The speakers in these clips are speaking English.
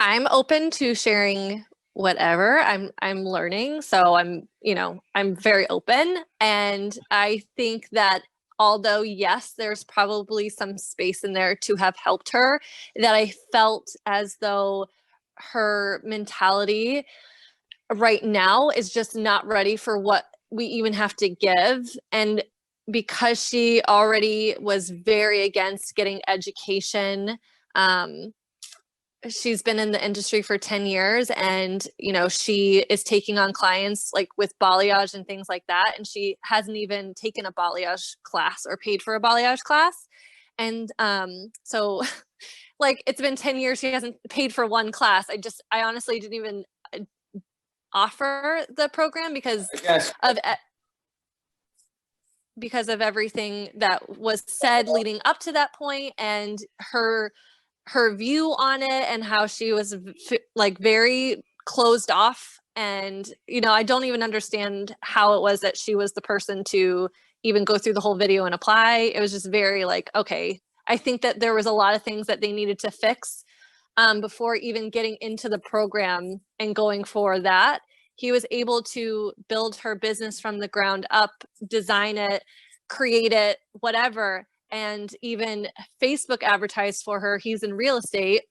I'm open to sharing whatever. I'm learning, so I'm very open, and I think that although yes, there's probably some space in there to have helped her, that I felt as though her mentality right now is just not ready for what we even have to give. And because she already was very against getting education, she's been in the industry for 10 years, and she is taking on clients like with balayage and things like that, and she hasn't even taken a balayage class or paid for a balayage class. And so like it's been 10 years, she hasn't paid for one class. I honestly didn't even offer the program because of everything that was said leading up to that point, and her view on it, and how she was like very closed off. And I don't even understand how it was that she was the person to even go through the whole video and apply. It was just very like, okay, I think that there was a lot of things that they needed to fix before even getting into the program and going for that. He was able to build her business from the ground up, design it, create it, whatever, and even Facebook advertised for her. He's in real estate,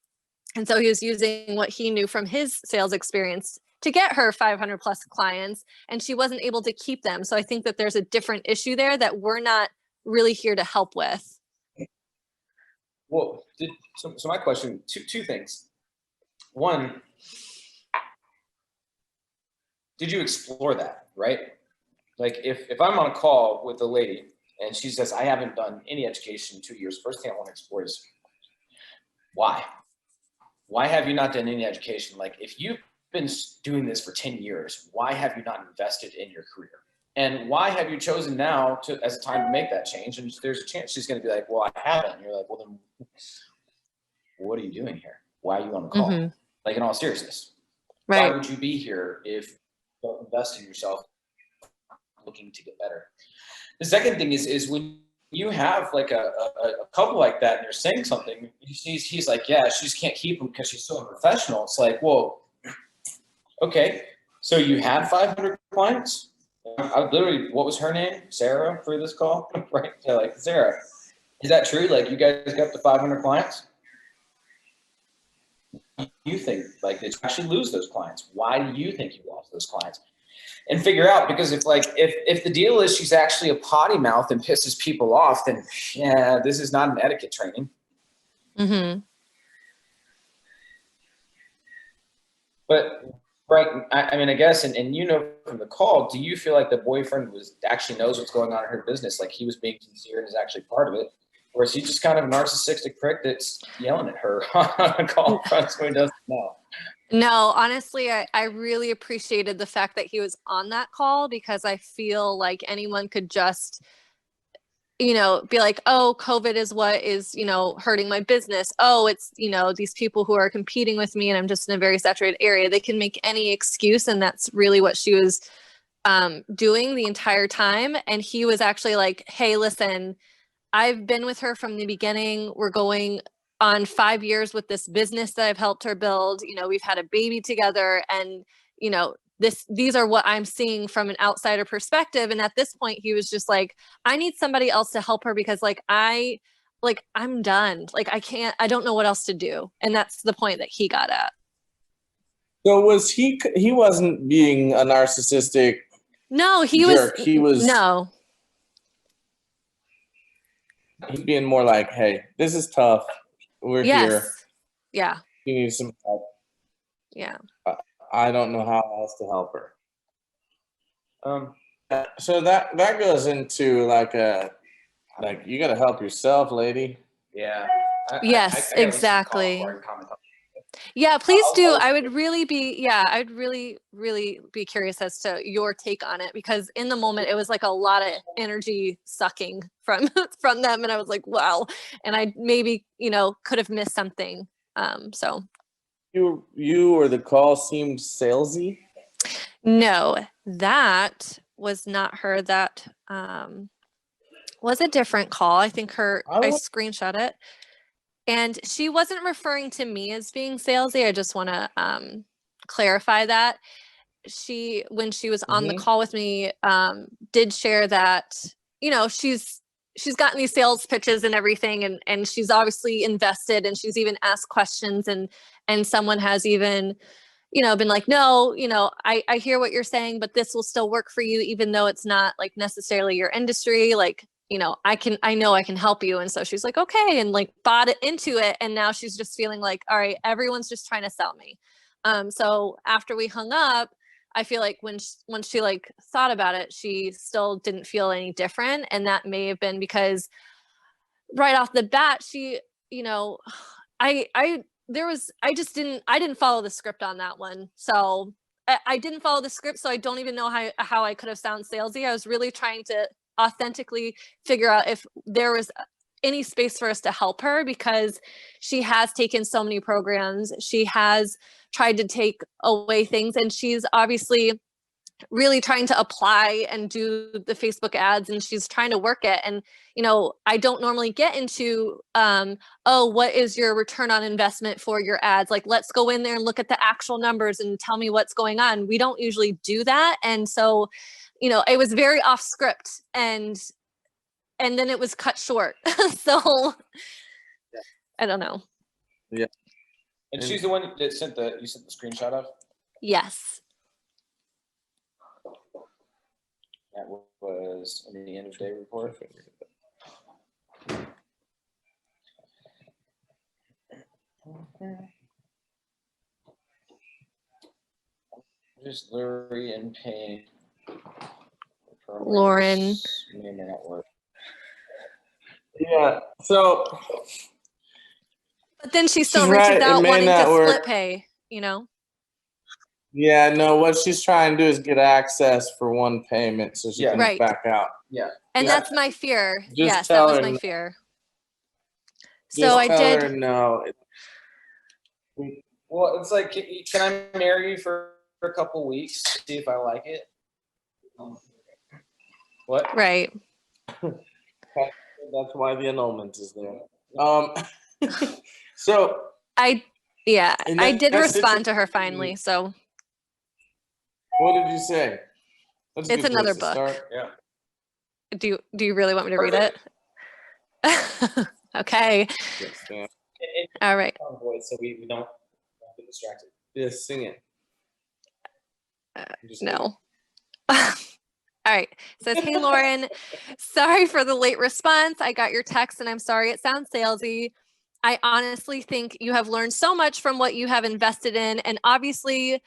and so he was using what he knew from his sales experience to get her 500 plus clients, and she wasn't able to keep them. So I think that there's a different issue there that we're not really here to help with. Well, so my question, two things. One, did you explore that, right? Like if I'm on a call with a lady and she says, I haven't done any education in 2 years, first thing I want to explore is why? Why have you not done any education? Like if you've been doing this for 10 years, why have you not invested in your career? And why have you chosen now as a time to make that change? And there's a chance she's going to be like, well, I haven't. And you're like, well, then what are you doing here? Why are you on the call? Mm-hmm. Like in all seriousness, right? Why would you be here if you don't invest in yourself looking to get better? The second thing is when you have like a couple like that and they're saying something, he's like, yeah, she just can't keep him because she's so unprofessional. It's like, whoa, okay. So you had 500 clients? I literally, what was her name? Sarah for this call, right? Yeah, like Sarah, is that true? Like you guys got up to 500 clients? You think like did you actually lose those clients? Why do you think you lost those clients? And figure out, because if the deal is she's actually a potty mouth and pisses people off, then yeah, this is not an etiquette training. Mm-hmm. But right, I mean, I guess, and from the call, do you feel like the boyfriend actually knows what's going on in her business? Like he was being sincere and is actually part of it? Or is he just kind of a narcissistic prick that's yelling at her on a call so he doesn't know? No, honestly, I really appreciated the fact that he was on that call, because I feel like anyone could just, be like, oh, COVID is what is, hurting my business. Oh, it's, these people who are competing with me and I'm just in a very saturated area. They can make any excuse. And that's really what she was doing the entire time. And he was actually like, hey, listen, I've been with her from the beginning. We're going on 5 years with this business that I've helped her build. We've had a baby together, and, these are what I'm seeing from an outsider perspective. And at this point, he was just like, I need somebody else to help her, because I'm done. Like, I don't know what else to do. And that's the point that he got at. So was he wasn't being a narcissistic No, jerk. He was. No. He's being more like, hey, this is tough. We're here. Yeah. You need some help. Yeah. I don't know how else to help her. So that goes into like you got to help yourself, lady. Yeah. Yes, exactly. Yeah, please do. I would really be, I'd really, really be curious as to your take on it, because in the moment it was like a lot of energy sucking from them. And I was like, wow. And I maybe, could have missed something. So. You or the call seemed salesy? No, that was not her. That was a different call. I think I screenshot it. And she wasn't referring to me as being salesy. I just want to clarify that. When she was on the call with me, did share that, you know, she's gotten these sales pitches and everything, and she's obviously invested, and she's even asked questions, and someone has even, you know, been like, no, you know, I hear what you're saying, but this will still work for you, even though it's not like necessarily your industry. Like, you know, I know I can help you. And so she's like, okay, and like bought it into it. And now she's just feeling like, all right, everyone's just trying to sell me. So after we hung up, I feel like when she like thought about it, she still didn't feel any different. And that may have been because right off the bat, she, you know, I didn't follow the script on that one. So I didn't follow the script. So I don't even know how I could have sounded salesy. I was really trying to authentically figure out if there was any space for us to help her, because she has taken so many programs. She has tried to take away things, and she's obviously really trying to apply and do the Facebook ads, and she's trying to work it. And, you know, I don't normally get into, oh, what is your return on investment for your ads? Like, let's go in there and look at the actual numbers and tell me what's going on. We don't usually do that. And so, you know, it was very off script, and then it was cut short. So I don't know. Yeah. And she's the one that you sent the screenshot of? Yes. That was in the end of day report. Just Lurie and Payne. Lauren. May or may not work. Yeah. So. But then she still She's reaches right, out wanting to work. split pay, you know? Yeah, no, what she's trying to do is get access for one payment so she can Right. back out. Yeah. And Yeah. that's my fear. Just Yes, tell that was her my no. fear. Just So I tell did. her no. Well, it's like, can I marry you for a couple weeks, see if I like it? What? Right. That's why the annulment is there. So I did respond to her situation- finally. So What did you say? That's a it's good place another to book. start. Yeah. Do you really want me to read Perfect. it? Okay. Yes, ma'am. All right. Voice, so we don't get distracted. Yes, sing it. No. All right. It says, hey, Lauren, sorry for the late response. I got your text and I'm sorry it sounds salesy. I honestly think you have learned so much from what you have invested in, and obviously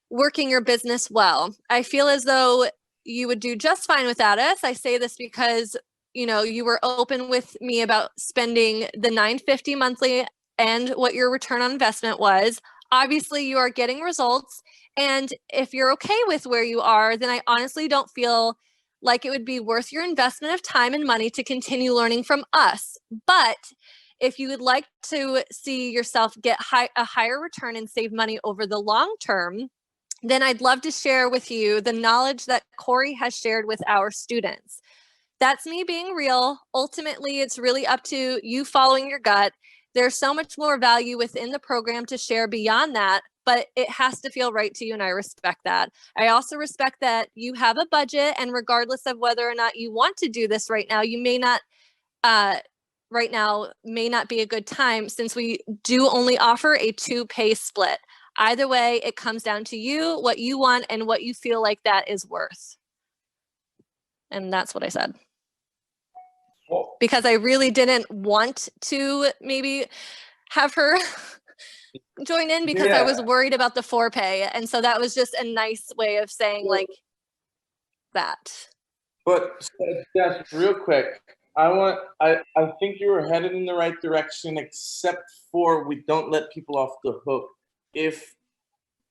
working your business well. I feel as though you would do just fine without us. I say this because, you know, you were open with me about spending the $950 monthly and what your return on investment was. Obviously, you are getting results. And if you're okay with where you are, then I honestly don't feel like it would be worth your investment of time and money to continue learning from us. But if you would like to see yourself get a higher return and save money over the long term, then I'd love to share with you the knowledge that Corey has shared with our students. That's me being real. Ultimately, it's really up to you following your gut. There's so much more value within the program to share beyond that, but it has to feel right to you, and I respect that. I also respect that you have a budget, and regardless of whether or not you want to do this right now, you may not, right now may not be a good time, since we do only offer a 2-pay split. Either way, it comes down to you, what you want, and what you feel like that is worth. And that's what I said. Well, Because I really didn't want to maybe have her join in, because I was worried about the 4-pay. And so that was just a nice way of saying like that. But just real quick, I think you were headed in the right direction, except for we don't let people off the hook if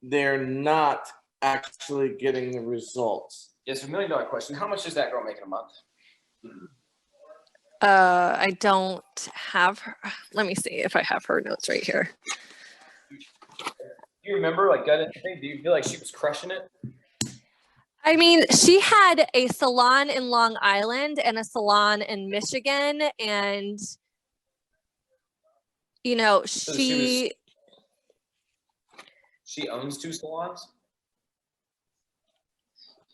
they're not actually getting the results. Yes, $1 million question. How much does that girl make in a month? I don't have her. Let me see if I have her notes right here. Do you remember, like, gut instinct? Do you feel like she was crushing it? I mean, she had a salon in Long Island and a salon in Michigan, and you know, So she owns 2 salons?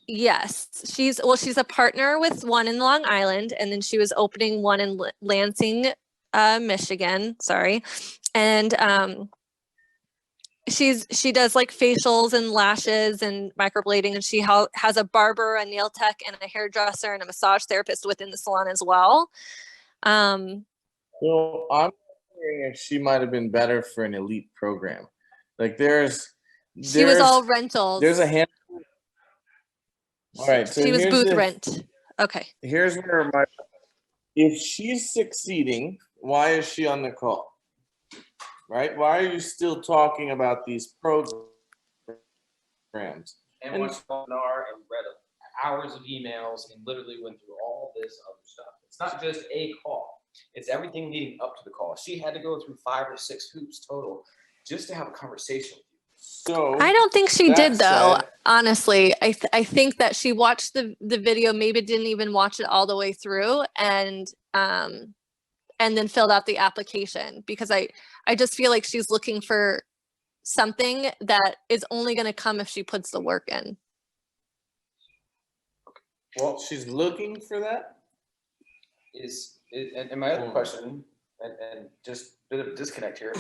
yes, she's a partner with one in Long Island, and then she was opening one in Lansing, Michigan. Sorry, and she does like facials and lashes and microblading, and she has a barber, a nail tech, and a hairdresser and a massage therapist within the salon as well. So I'm wondering if she might have been better for an elite program. Like She was all rentals. There's a hand. All right, so she was here's booth rent. Okay. Here's where if she's succeeding, why is she on the call? Right? Why are you still talking about these programs? And watched the webinar and read hours of emails and literally went through all this other stuff. It's not just a call. It's everything leading up to the call. She had to go through 5 or 6 hoops total just to have a conversation with you. So I don't think she did though. said, honestly, I think that she watched the video, maybe didn't even watch it all the way through, and then filled out the application, because I just feel like she's looking for something that is only going to come if she puts the work in. well, she's looking for that. And my other question, and just a bit of a disconnect here,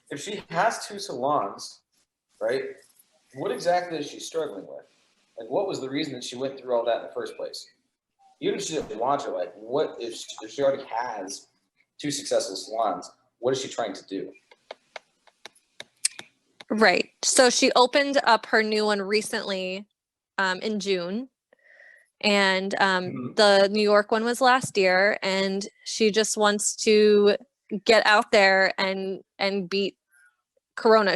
if she has 2 salons, right, what exactly is she struggling with? Like, what was the reason that she went through all that in the first place? Even if she didn't watch it, like, what if she already has 2 successful salons, what is she trying to do? Right. So she opened up her new one recently, in June. And the New York one was last year, and she just wants to get out there and beat Corona.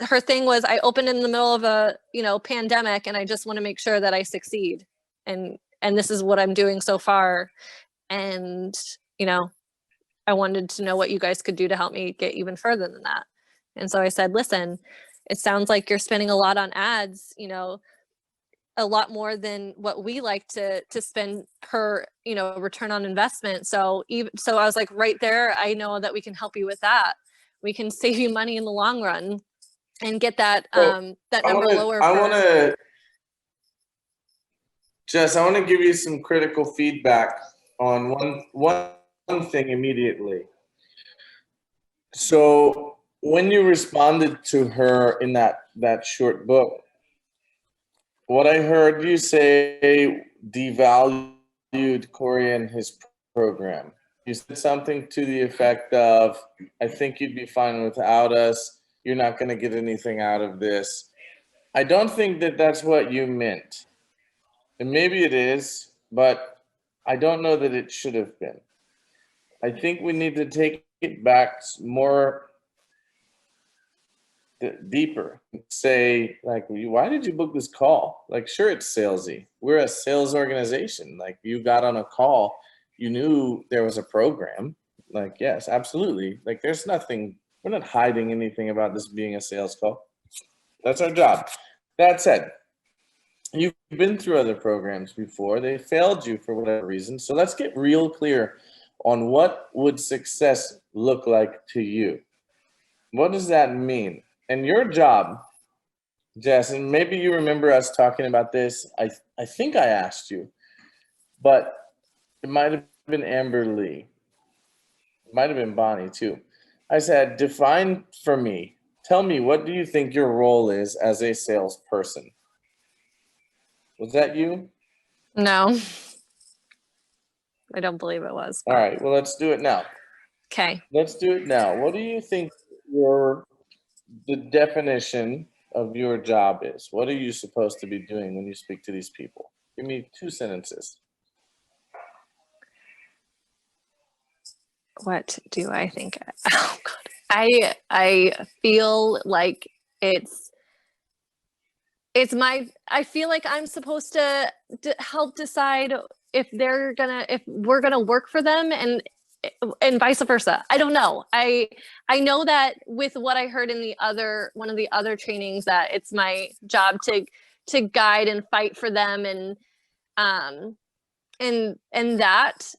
Her thing was, I opened in the middle of a pandemic, and I just want to make sure that I succeed, and this is what I'm doing so far, and I wanted to know what you guys could do to help me get even further than that. And so I said, listen, it sounds like you're spending a lot on ads, a lot more than what we like to spend per return on investment. So I was like, right there, I know that we can help you with that. We can save you money in the long run and get that that number lower. Jess, I want to give you some critical feedback on one thing immediately. So when you responded to her in that short book, what I heard you say devalued Corey and his program. You said something to the effect of, I think you'd be fine without us. You're not going to get anything out of this. I don't think that that's what you meant. And maybe it is, but I don't know that it should have been. I think we need to take it back more deeper. Say, like, why did you book this call? Like, sure, it's salesy. We're a sales organization. Like, you got on a call, you knew there was a program. Like, yes, absolutely. Like, there's nothing, we're not hiding anything about this being a sales call. That's our job. That said, you've been through other programs before. They failed you for whatever reason. So let's get real clear on what would success look like to you. What does that mean? And your job, Jess, and maybe you remember us talking about this. I think I asked you, but it might have been Amber Lee. It might have been Bonnie too. I said, define for me. Tell me, what do you think your role is as a salesperson? Was that you? No, I don't believe it was. All right, well, let's do it now. Okay. Let's do it now. What do you think the definition of your job is? What are you supposed to be doing when you speak to these people? Give me 2 sentences. What do I think? Oh God. I feel like it's I feel like I'm supposed to help decide if we're gonna work for them, and vice versa. I don't know. I know that with what I heard in one of the other trainings, that it's my job to guide and fight for them, and that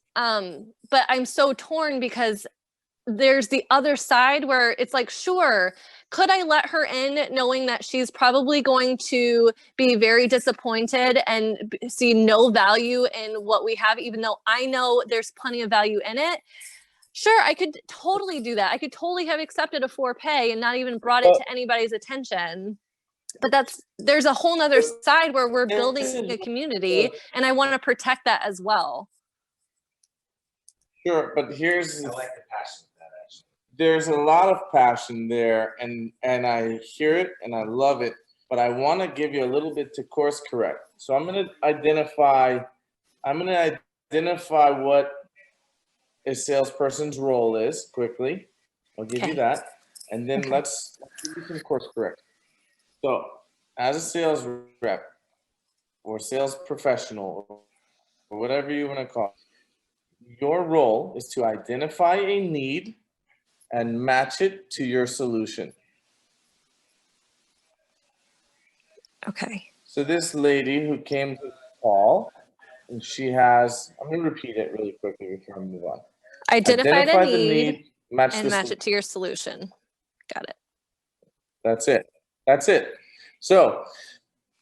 but I'm so torn, because there's the other side where it's like, sure, could I let her in knowing that she's probably going to be very disappointed and see no value in what we have, even though I know there's plenty of value in it? Sure, I could totally do that. I could totally have accepted a 4 pay and not even brought it to anybody's attention. But there's a whole nother side where we're building a community, and I want to protect that as well. Sure, but here's I like the passion of that, actually. there's a lot of passion there, and I hear it and I love it, but I want to give you a little bit to course correct. So I'm going to identify what a salesperson's role is quickly. I'll give you that, and then let's give you some course correct. So, as a sales rep or sales professional or whatever you want to call it, your role is to identify a need and match it to your solution. Okay. So this lady who came to the call, and she has, I'm going to repeat it really quickly before I move on. Identify the need match and the match it to your solution. Got it. That's it. That's it. So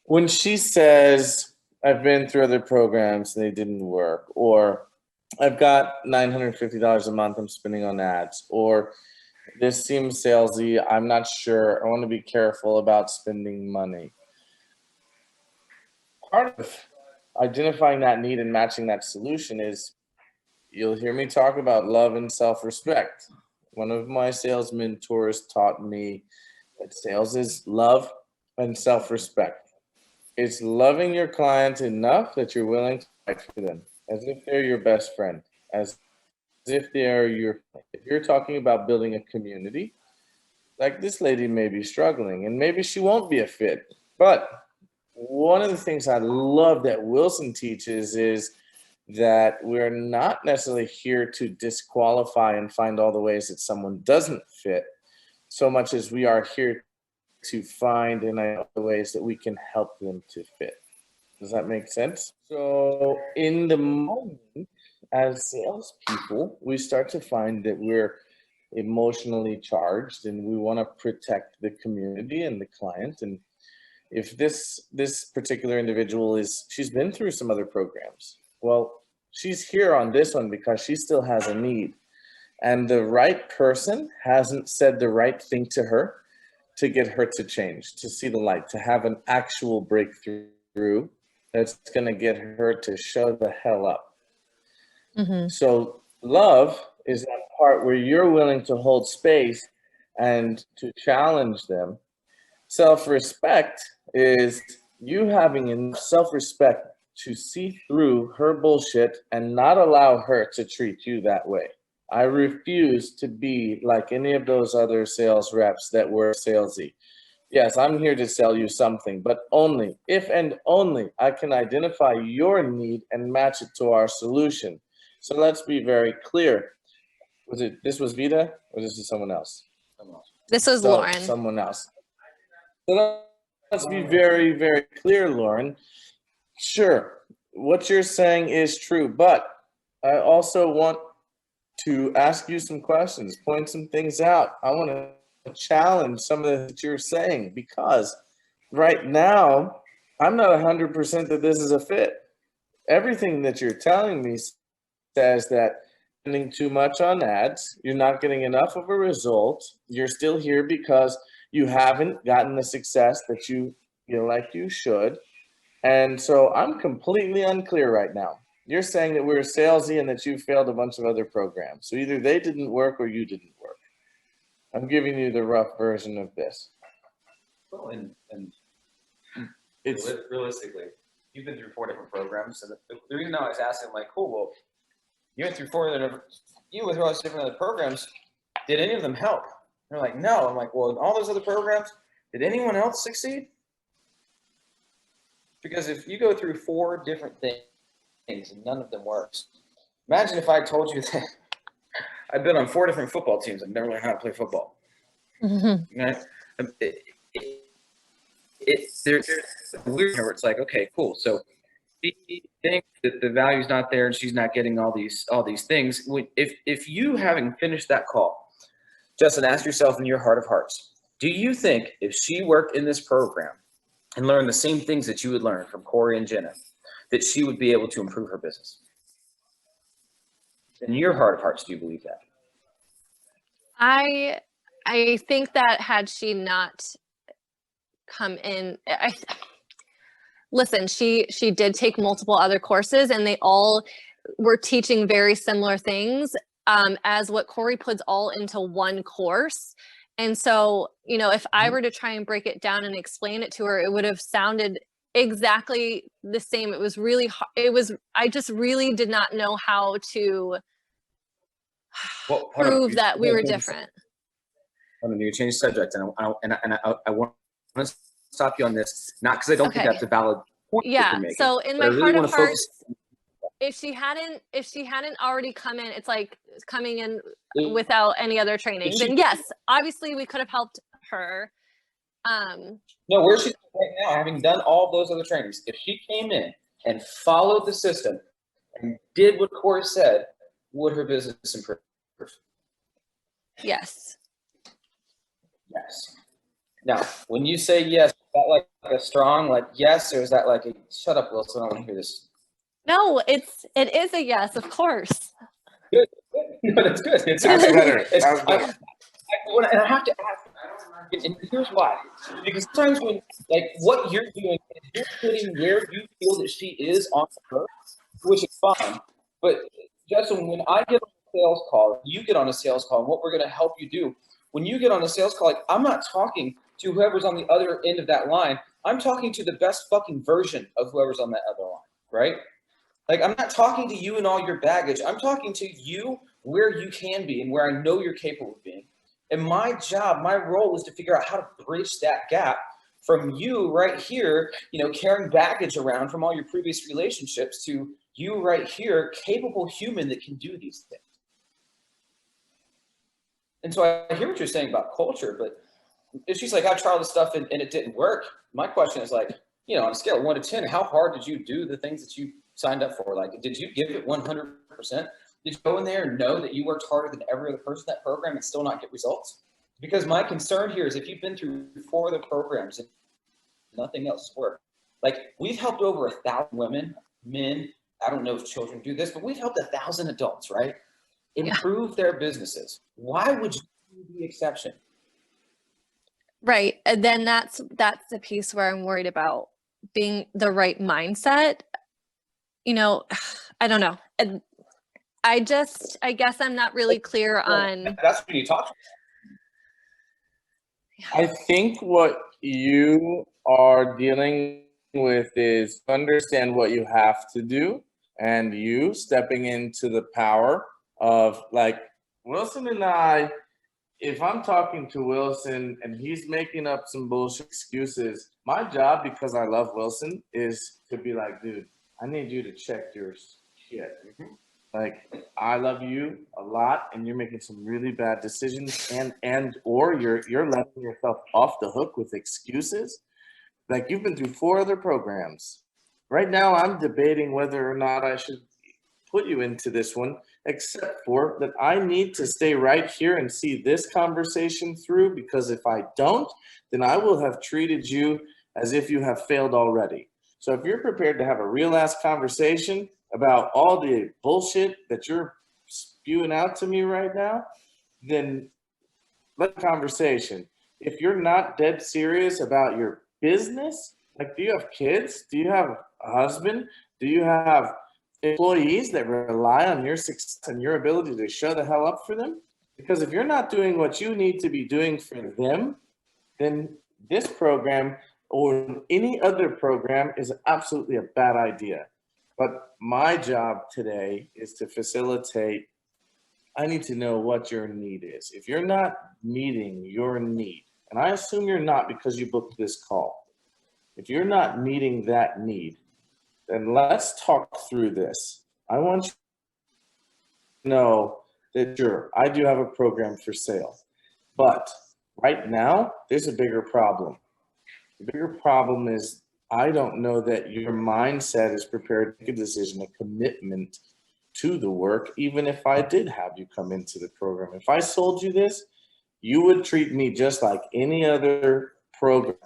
when she says, I've been through other programs, they didn't work, or I've got $950 a month I'm spending on ads, or this seems salesy, I'm not sure, I want to be careful about spending money. Part of identifying that need and matching that solution is, you'll hear me talk about love and self-respect. One of my sales mentors taught me that sales is love and self-respect. It's loving your client enough that you're willing to fight for them, as if they're your best friend, as if they are if you're talking about building a community, like this lady may be struggling and maybe she won't be a fit. But one of the things I love that Wilson teaches is that we're not necessarily here to disqualify and find all the ways that someone doesn't fit, so much as we are here to find and the ways that we can help them to fit. Does that make sense? So in the moment, as salespeople, we start to find that we're emotionally charged and we want to protect the community and the client. And if this particular individual she's been through some other programs, well, she's here on this one because she still has a need. And the right person hasn't said the right thing to her to get her to change, to see the light, to have an actual breakthrough that's going to get her to show the hell up. Mm-hmm. So love is that part where you're willing to hold space and to challenge them. Self-respect is you having enough self-respect to see through her bullshit and not allow her to treat you that way. I refuse to be like any of those other sales reps that were salesy. Yes, I'm here to sell you something, but only if and only I can identify your need and match it to our solution. So let's be very clear. This was Vita, or this is someone else? This was Lauren. Someone else. So let's be very, very clear, Lauren. Sure, what you're saying is true, but I also want to ask you some questions, point some things out. I want to challenge some of that you're saying, because right now, I'm not 100% that this is a fit. Everything that you're telling me says that spending too much on ads, you're not getting enough of a result, you're still here because you haven't gotten the success that you feel like you should. And so I'm completely unclear right now. You're saying that we're salesy and that you failed a bunch of other programs. So either they didn't work or you didn't work. I'm giving you the rough version of this. Well, and it's realistically, you've been through 4 different programs. And the reason I was asking, like, cool, well, you went through 4 different, you went through all these different other programs. Did any of them help? They're like, no. I'm like, well, in all those other programs, did anyone else succeed? Because if you go through 4 different things and none of them works, imagine if I told you that I've been on 4 different football teams and never learned how to play football. Mm-hmm. Right? There's a weird where it's like, okay, cool. So she thinks that the value's not there and she's not getting all these things. If you, having finished that call, Justin, ask yourself in your heart of hearts, do you think if she worked in this program and learned the same things that you would learn from Corey and Jenna, that she would be able to improve her business? In your heart of hearts, do you believe that? I think that had she not come in, listen, she did take multiple other courses, and they all were teaching very similar things, as what Corey puts all into one course. And so, you know, if I were to try and break it down and explain it to her, it would have sounded exactly the same. It was really, I just really did not know how to prove that we were different. I'm going to change the subject, and I want to stop you on this, not because I don't think that's a valid point. Yeah. So in my heart of hearts, if she hadn't already come in, it's like coming in without any other training, then yes, obviously we could have helped her. No, where she's right now, having done all those other trainings, if she came in and followed the system and did what Corey said, would her business improve? Yes. Yes. Now, when you say yes, is that like a strong yes, or is that like a shut up, Wilson, I don't want to hear this? No, it is a yes, of course. Good. No, that's good. That's better. That's better. And I have to ask, and here's why. Because sometimes when, what you're doing is you're putting where you feel that she is on her, which is fine. But Justin, when I get on a sales call, you get on a sales call, and what we're going to help you do, when you get on a sales call, I'm not talking to whoever's on the other end of that line. I'm talking to the best fucking version of whoever's on that other line, right? I'm not talking to you and all your baggage. I'm talking to you where you can be and where I know you're capable of being. And my job, my role is to figure out how to bridge that gap from you right here, carrying baggage around from all your previous relationships, to you right here, capable human that can do these things. And so I hear what you're saying about culture, but if she's like, I tried this stuff and it didn't work, my question is on a scale of 1 to 10, how hard did you do the things that you signed up for? Did you give it 100%? Did you go in there and know that you worked harder than every other person in that program and still not get results? Because my concern here is if you've been through 4 other programs and nothing else worked, we've helped over 1,000 women, men, I don't know if children do this, but we've helped 1,000 adults, right? Improve their businesses. Why would you be the exception? Right. And then that's the piece where I'm worried about being the right mindset. I don't know. And I guess I'm not really clear on. That's what you talk about. I think what you are dealing with is understand what you have to do, and you stepping into the power of Wilson and I. If I'm talking to Wilson and he's making up some bullshit excuses, my job, because I love Wilson, is to be like, dude, I need you to check your shit. I love you a lot, and you're making some really bad decisions, or you're letting yourself off the hook with excuses. You've been through 4 other programs. Right now, I'm debating whether or not I should put you into this one, except for that I need to stay right here and see this conversation through, because if I don't, then I will have treated you as if you have failed already. So if you're prepared to have a real ass conversation about all the bullshit that you're spewing out to me right now, then let the conversation. If you're not dead serious about your business, do you have kids? Do you have a husband? Do you have employees that rely on your success and your ability to show the hell up for them? Because if you're not doing what you need to be doing for them, then this program or any other program is absolutely a bad idea. But my job today is to facilitate. I need to know what your need is. If you're not meeting your need, and I assume you're not because you booked this call, if you're not meeting that need, then let's talk through this. I want you to know that sure, I do have a program for sale, but right now there's a bigger problem. The bigger problem is I don't know that your mindset is prepared to make a decision, a commitment to the work, even if I did have you come into the program. If I sold you this, you would treat me just like any other program,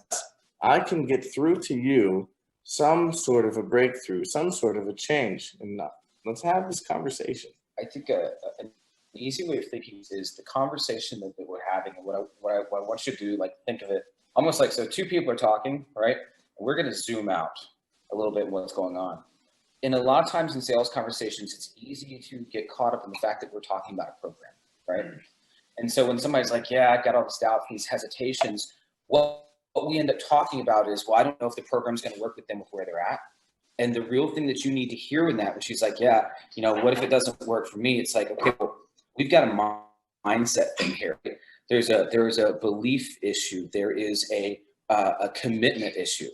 I can get through to you some sort of a breakthrough, some sort of a change. And let's have this conversation. I think an easy way of thinking is the conversation that we're having, and what I want you to do, like think of it almost like, so two people are talking, right? And we're going to zoom out a little bit what's going on. And a lot of times in sales conversations, it's easy to get caught up in the fact that we're talking about a program, right? And so when somebody's like, yeah, I've got all this doubt, these hesitations, what we end up talking about is, well, I don't know if the program's going to work with them with where they're at. And the real thing that you need to hear in that, when she's like, yeah, you know, what if it doesn't work for me? It's like, okay, well, we've got a mindset thing here. There's a belief issue. There is a commitment issue.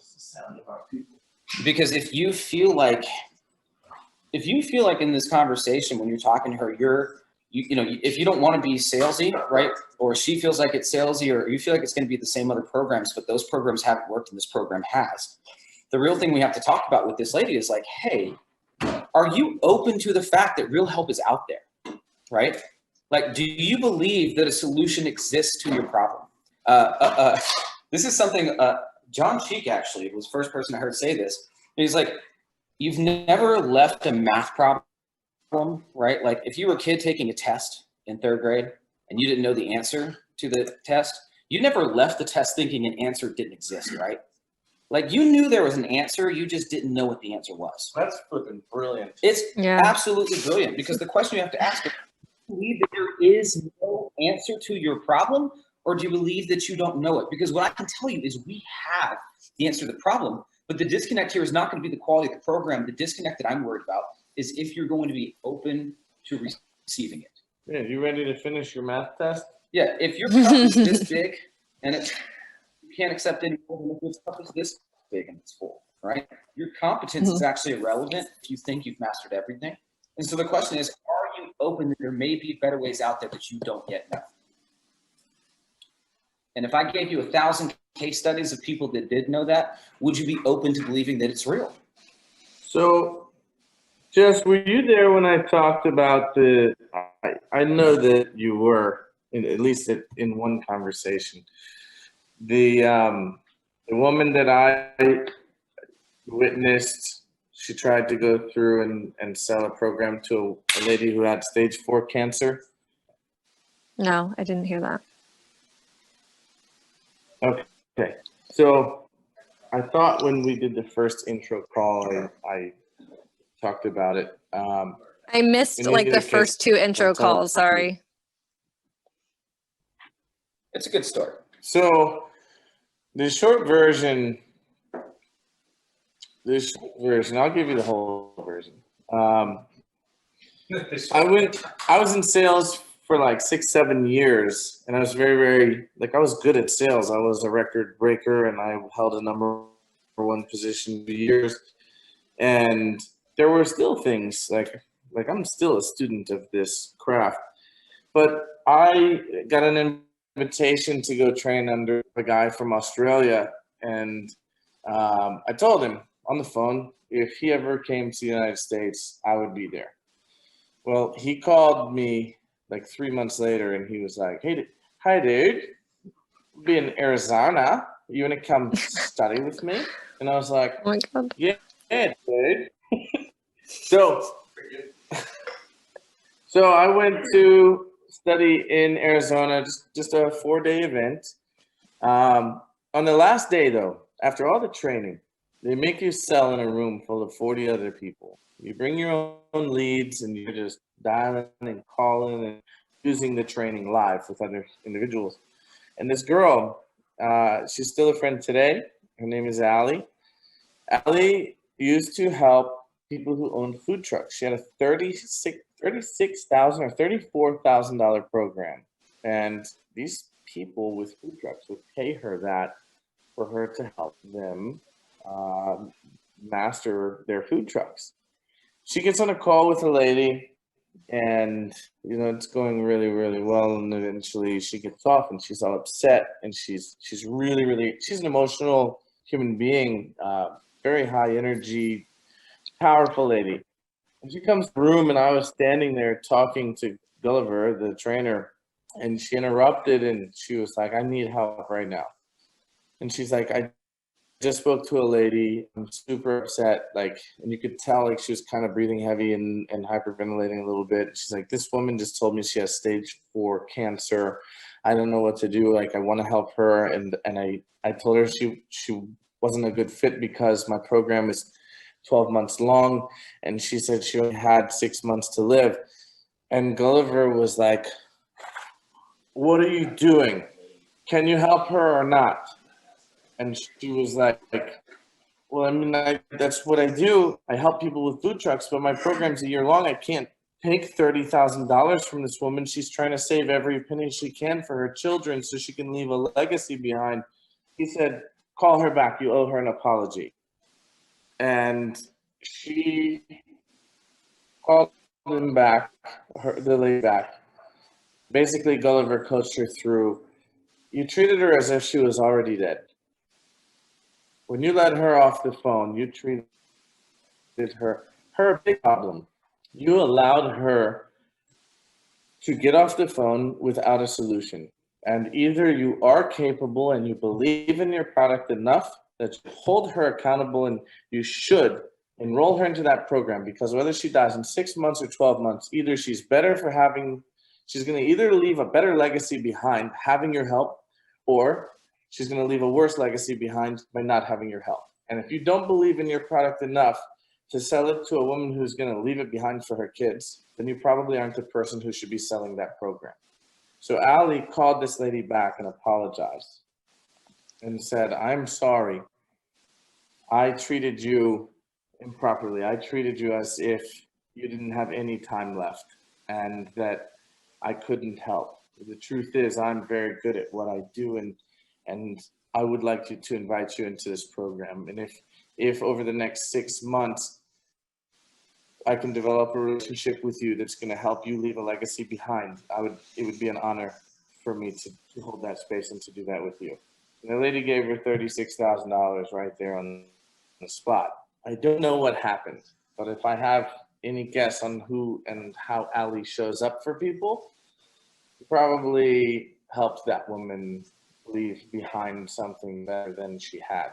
Because if you feel like in this conversation, when you're talking to her, you know, if you don't want to be salesy, right? Or she feels like it's salesy, or you feel like it's going to be the same other programs, but those programs haven't worked and this program has. The real thing we have to talk about with this lady is like, hey, are you open to the fact that real help is out there, right? Like, do you believe that a solution exists to your problem? This is something John Cheek actually was the first person I heard say this. He's like, you've never left a math problem, right? Like if you were a kid taking a test in 3rd grade and you didn't know the answer to the test, you never left the test thinking an answer didn't exist, right? Like you knew there was an answer, you just didn't know what the answer was. That's flipping brilliant. It's absolutely brilliant, because the question you have to ask is, do you believe that there is no answer to your problem, or do you believe that you don't know it? Because what I can tell you is we have the answer to the problem, but the disconnect here is not going to be the quality of the program. The disconnect that I'm worried about is if you're going to be open to receiving it. Yeah, you ready to finish your math test? Yeah, if your cup is this big and you can't accept any more than if your cup is this big and it's full, right? Your competence is actually irrelevant if you think you've mastered everything. And so the question is, are you open that there may be better ways out there that you don't yet know? And if I gave you 1,000 case studies of people that did know that, would you be open to believing that it's real? So, Jess, were you there when I talked about I know that you were, at least in one conversation. The woman that I witnessed, she tried to go through and sell a program to a lady who had stage 4 cancer. No, I didn't hear that. Okay. So I thought when we did the first intro call, I talked about it. I missed like the first 2 intro calls. Sorry. It's a good story. So the short version, I'll give you the whole version. I was in sales for like 6-7 years, and I was very, I was good at sales. I was a record breaker, and I held a number 1 position for years. And there were still things like I'm still a student of this craft, but I got an invitation to go train under a guy from Australia, and I told him on the phone if he ever came to the United States, I would be there. Well, he called me like 3 months later, and he was like, "Hey, hi, dude. I'll be in Arizona. You want to come study with me?" And I was like, Oh my God. Yeah, dude. So I went to study in Arizona, just a 4-day event. On the last day, though, after all the training, they make you sell in a room full of 40 other people. You bring your own leads, and you're just dialing and calling and using the training live with other individuals. And this girl, she's still a friend today. Her name is Allie. Allie used to help people who owned food trucks. She had a $36,000 or $34,000 program. And these people with food trucks would pay her that for her to help them master their food trucks. She gets on a call with a lady, and it's going really, really well, and eventually she gets off and she's all upset, and she's really she's an emotional human being, very high energy, powerful lady. And she comes to the room, and I was standing there talking to Gulliver, the trainer, And she interrupted and she was like, I need help right now. And she's like, I just spoke to a lady. I'm super upset. Like, and you could tell like she was kind of breathing heavy and hyperventilating a little bit. She's like, this woman just told me she has stage 4 cancer. I don't know what to do. Like, I want to help her. And I told her she wasn't a good fit because my program is 12 months long. And she said she only had 6 months to live. And Gulliver was like, what are you doing? Can you help her or not? And she was like, well, I mean, that's what I do. I help people with food trucks, but my program's a year long. I can't take $30,000 from this woman. She's trying to save every penny she can for her children so she can leave a legacy behind. He said, call her back. You owe her an apology. And she called him back, the lady back. Basically, Gulliver coached her through. You treated her as if she was already dead. When you let her off the phone, you treated her big problem. You allowed her to get off the phone without a solution. And either you are capable and you believe in your product enough that you hold her accountable, and you should enroll her into that program, because whether she dies in 6 months or 12 months, either she's going to either leave a better legacy behind having your help, or she's going to leave a worse legacy behind by not having your help. And if you don't believe in your product enough to sell it to a woman who's going to leave it behind for her kids, then you probably aren't the person who should be selling that program. So Ali called this lady back and apologized and said, I'm sorry. I treated you improperly. I treated you as if you didn't have any time left and that I couldn't help. The truth is, I'm very good at what I do, and I would like to invite you into this program. And if over the next 6 months I can develop a relationship with you that's going to help you leave a legacy behind, it would be an honor for me to hold that space and to do that with you. And the lady gave her $36,000 right there on the spot. I don't know what happened, but if I have any guess on who and how Ali shows up for people, probably helped that woman leave behind something better than she had.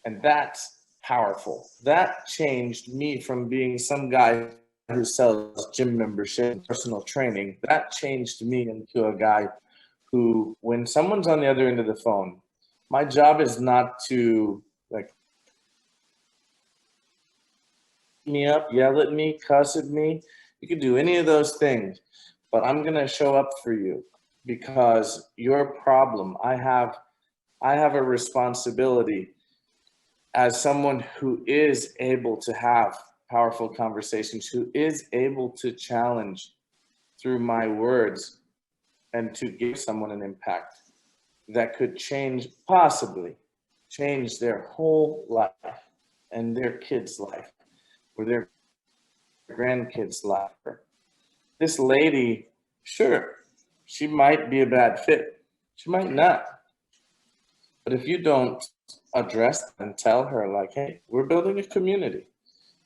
And that's powerful. That changed me from being some guy who sells gym membership and personal training. That changed me into a guy who, when someone's on the other end of the phone, my job is not to like me up, yell at me, cuss at me. You can do any of those things, but I'm going to show up for you because your problem, I have a responsibility as someone who is able to have powerful conversations, who is able to challenge through my words and to give someone an impact that could possibly change their whole life and their kids' life or their grandkids' life. This lady, sure, she might be a bad fit. She might not. But if you don't address and tell her, like, hey, we're building a community.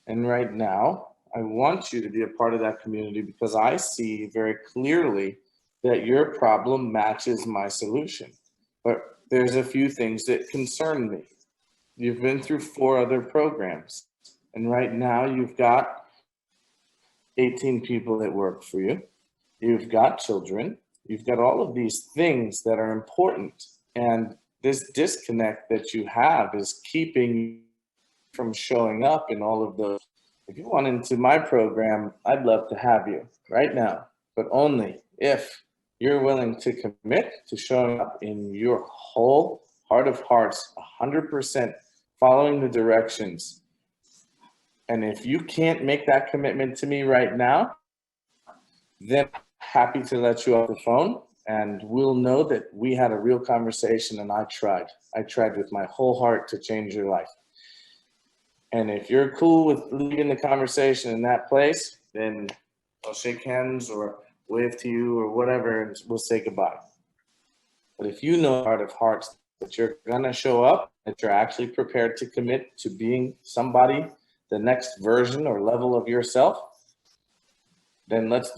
And right now, I want you to be a part of that community because I see very clearly that your problem matches my solution. But there's a few things that concern me. You've been through 4 other programs. And right now, you've got 18 people that work for you. You've got children. You've got all of these things that are important. And this disconnect that you have is keeping you from showing up in all of those. If you want into my program, I'd love to have you right now, but only if you're willing to commit to showing up in your whole heart of hearts, 100% following the directions. And if you can't make that commitment to me right now, then I'm happy to let you off the phone. And we'll know that we had a real conversation and I tried with my whole heart to change your life. And if you're cool with leaving the conversation in that place, then I'll shake hands or wave to you or whatever, and we'll say goodbye. But if you know heart of hearts that you're gonna show up, that you're actually prepared to commit to being somebody, the next version or level of yourself, then let's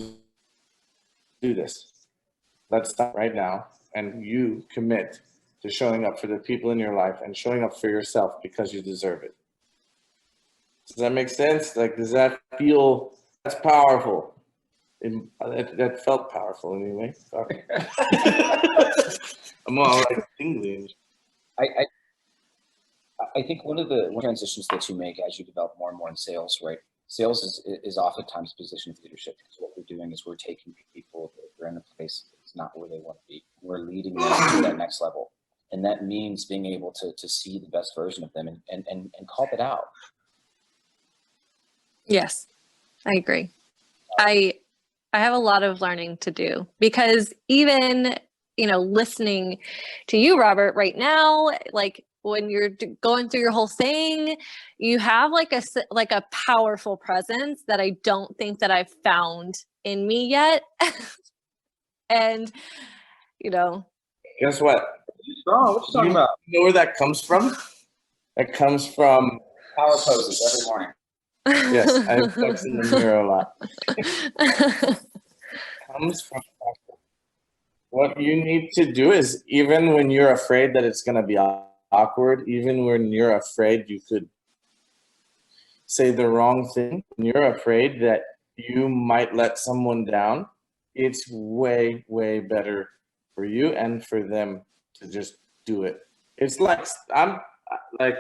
do this. let's stop right now, and you commit to showing up for the people in your life and showing up for yourself because you deserve it. Does that make sense? Like, does that feel, that's powerful? That felt powerful anyway. I'm all like tingly. I think one of the transitions that you make as you develop more and more in sales, right? Sales is oftentimes a position of leadership, because what we're doing is we're taking people that are in a place that's not where they want to be. We're leading them to that next level. And that means being able to see the best version of them and call it out. Yes, I agree. I have a lot of learning to do, because even, listening to you, Robert, right now, like when you're going through your whole thing, you have like a powerful presence that I don't think that I've found in me yet. And, Guess what? Strong. What you talking about? You know where that comes from? That comes from Power poses every morning. yes, I flex in the mirror a lot. Comes from what you need to do is, even when you're afraid that it's going to be awkward, even when you're afraid you could say the wrong thing, when you're afraid that you might let someone down, it's way, way better for you and for them to just do it. It's like, I'm like,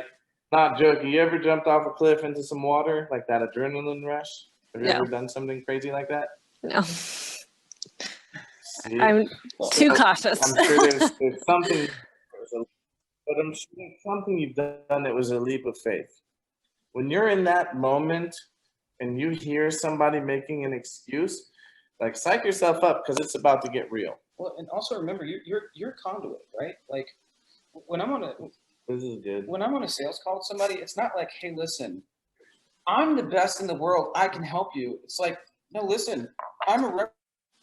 not joking. You ever jumped off a cliff into some water, like that adrenaline rush? Have you No. ever done something crazy like that? No. See? I'm too cautious. I'm sure there's something, but I'm sure there's something you've done that was a leap of faith. When you're in that moment and you hear somebody making an excuse, like, psych yourself up, because it's about to get real. Well, and also remember, you're a conduit, right? Like when I'm on a This is good. when I'm on a sales call with somebody, it's not like, hey, listen, I'm the best in the world, I can help you. It's like, no, listen, I'm a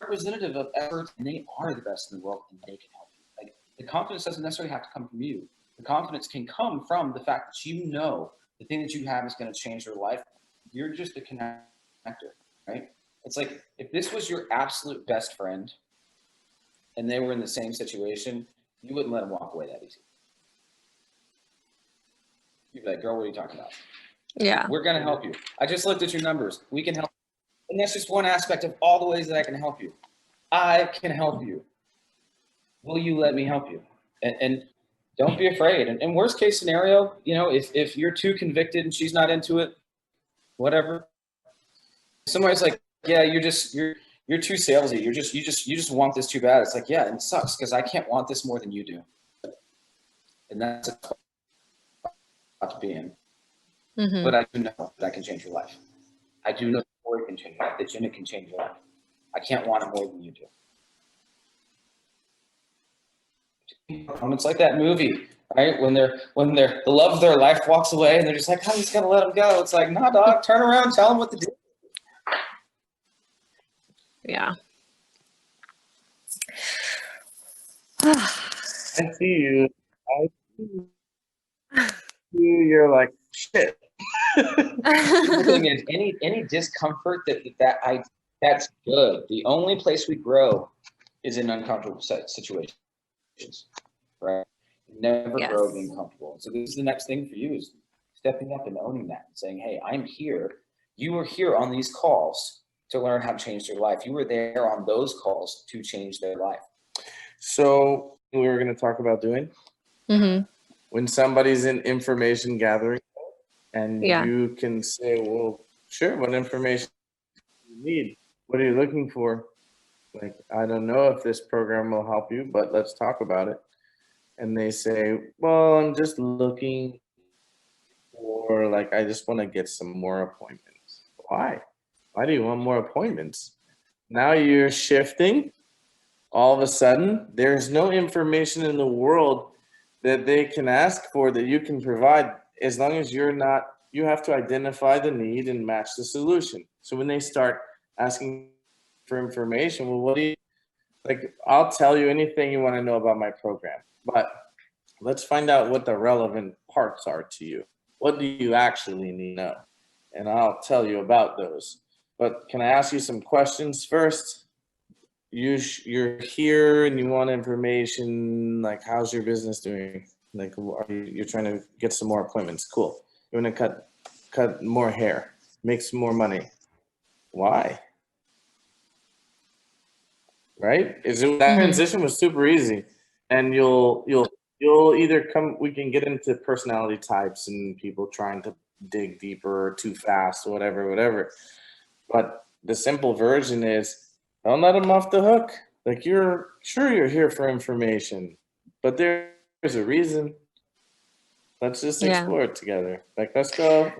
representative of efforts, and they are the best in the world, and they can help you. Like, the confidence doesn't necessarily have to come from you. The confidence can come from the fact that you know the thing that you have is going to change their life. You're just a connector, right? It's like, if this was your absolute best friend and they were in the same situation, you wouldn't let them walk away that easy. You'd be like, girl, what are you talking about? Yeah. We're going to help you. I just looked at your numbers. We can help. And that's just one aspect of all the ways that I can help you. I can help you. Will you let me help you? And don't be afraid. And worst case scenario, if you're too convicted and she's not into it, whatever. Somebody's like, yeah, you're too salesy. You just want this too bad. It's like, yeah, and it sucks because I can't want this more than you do. And that's a spot to be in. Mm-hmm. But I do know that I can change your life. I do know that Corey can change your life, that Jenna can change your life. I can't want it more than you do. It's like that movie, right? When the love of their life walks away and they're just like, I'm just gonna let them go. It's like, nah, dog, turn around, tell them what to do. Yeah. I see you. I see you. You're like, shit. The thing is, any discomfort that's good. The only place we grow is in uncomfortable situations, right? Never grow being comfortable. So this is the next thing for you, is stepping up and owning that and saying, hey, I'm here. You were here on these calls to learn how to change their life. You were there on those calls to change their life. So we were going to talk about doing when somebody's in information gathering and you can say, well, sure, what information do you need? What are you looking for? Like, I don't know if this program will help you, but let's talk about it. And they say, well, I'm just looking for, like, I just want to get some more appointments. Why? Why do you want more appointments? Now you're shifting. All of a sudden, there's no information in the world that they can ask for that you can provide, as long as you have to identify the need and match the solution. So when they start asking for information, well, what do you, like, I'll tell you anything you want to know about my program, but let's find out what the relevant parts are to you. What do you actually need to know? And I'll tell you about those. But can I ask you some questions first? you're here and you want information, like how's your business doing? Like, you're trying to get some more appointments. Cool. You want to cut more hair, make some more money. Why? Right? That transition was super easy, and you'll either come. We can get into personality types and people trying to dig deeper or too fast, or whatever. But the simple version is, don't let them off the hook. Like, you're here for information, but there's a reason. Let's just explore it together. Like, let's go.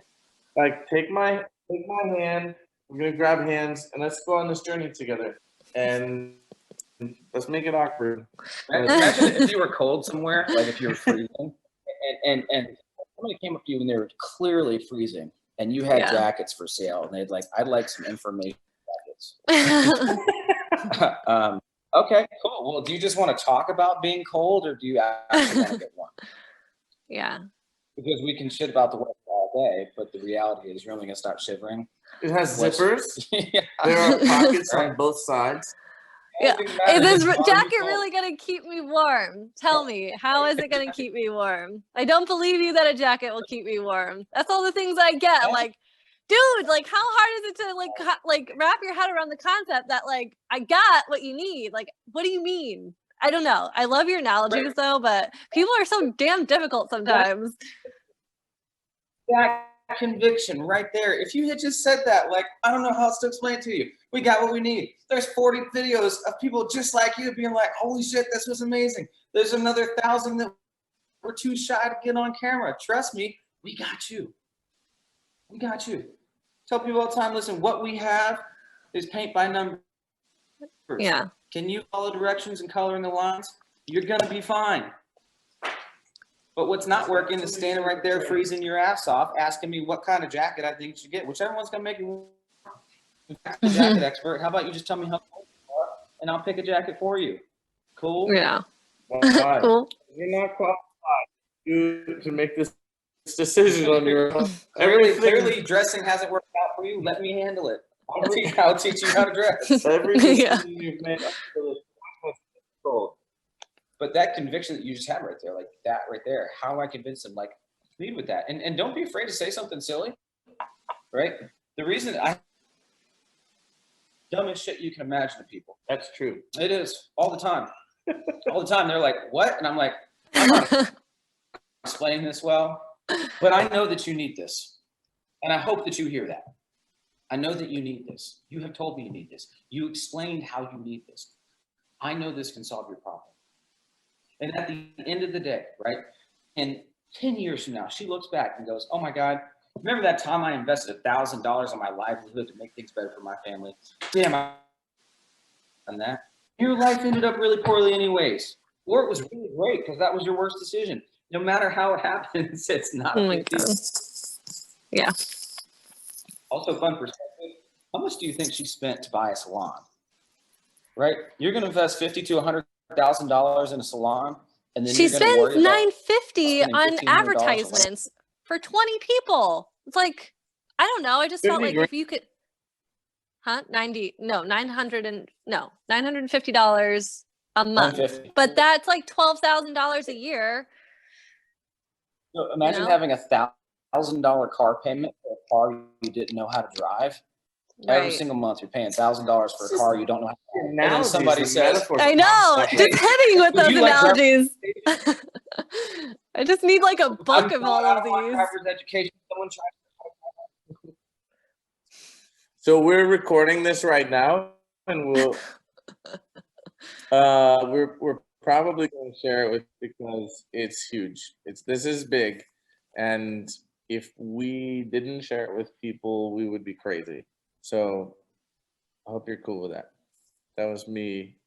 Like, take my hand. We're gonna grab hands and let's go on this journey together. And let's make it awkward. Imagine if you were cold somewhere, like if you were freezing, and somebody came up to you and they were clearly freezing, and you had jackets for sale, and they'd like, I'd like some information jackets. Okay, cool. Well, do you just want to talk about being cold, or do you actually want to get warm? Yeah. Because we can shit about the weather all day, but the reality is you're only gonna start shivering. It has zippers. Yeah. There are pockets on both sides. Yeah. Is this jacket really going to keep me warm? Tell me, how is it going to keep me warm? I don't believe you that a jacket will keep me warm. That's all the things I get. Like, dude, like, how hard is it to like wrap your head around the concept that like I got what you need? Like, what do you mean? I don't know. I love your analogies though, but people are so damn difficult sometimes. That conviction right there. If you had just said that, like, I don't know how else to explain it to you. We got what we need. There's 40 videos of people just like you being like, holy shit, this was amazing. There's another 1,000 that were too shy to get on camera. Trust me, we got you. We got you. Tell people all the time, listen, what we have is paint by numbers. Yeah. Can you follow directions and color in the lines? You're gonna be fine. But what's not working is standing right there freezing your ass off, asking me what kind of jacket I think you should get, whichever one's gonna make you the jacket expert. How about you just tell me how cold you are, and I'll pick a jacket for you. Cool? Yeah. Cool. You're not qualified to make this decision on your own. Clearly, dressing hasn't worked out for you. Let me handle it. I'll teach you how to dress. Every decision you've made up to this point was controlled. But that conviction that you just had right there, like that right there, how do I convince them? Like, lead with that. And don't be afraid to say something silly, right? The reason dumbest shit you can imagine to people. That's true. It is, all the time. All the time. They're like, what? And I'm like, I'm not explaining this well, but I know that you need this. And I hope that you hear that. I know that you need this. You have told me you need this. You explained how you need this. I know this can solve your problem. And at the end of the day, right, and 10 years from now, she looks back and goes, oh my God, remember that time I invested $1,000 on my livelihood to make things better for my family? Damn, I done that. Your life ended up really poorly anyways. Or it was really great because that was your worst decision. No matter how it happens, it's not a big deal. Yeah. Also, fun perspective, how much do you think she spent to buy a salon? Right? You're going to invest $50,000 to $100,000 in a salon, and then she you're going to worry spends $950 on advertisements for 20 people. It's like, I don't know. I just felt like if you could, $950 a month. $950. But that's like $12,000 a year. So imagine having $1,000 car payment for a car you didn't know how to drive. Right. Every single month you're paying $1,000 for a car you don't know how to drive. And then somebody says, I know, just hitting with those analogies. I just need like a book of all of these. Education. So we're recording this right now, and we're probably going to share it with, because it's huge. This is big, and if we didn't share it with people, we would be crazy. So I hope you're cool with that. That was me